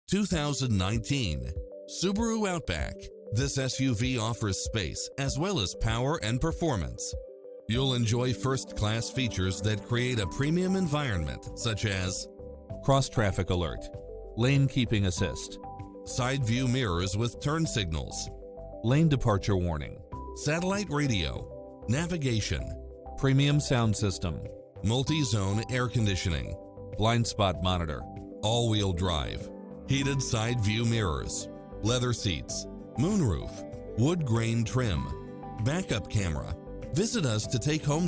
2019 Subaru Outback. This SUV offers space as well as power and performance. You'll enjoy first-class features that create a premium environment, such as cross-traffic alert, lane keeping assist, side view mirrors with turn signals, lane departure warning, satellite radio, navigation, premium sound system, multi-zone air conditioning, blind spot monitor, all-wheel drive, heated side view mirrors, leather seats, moonroof, wood grain trim, backup camera. Visit us to take home the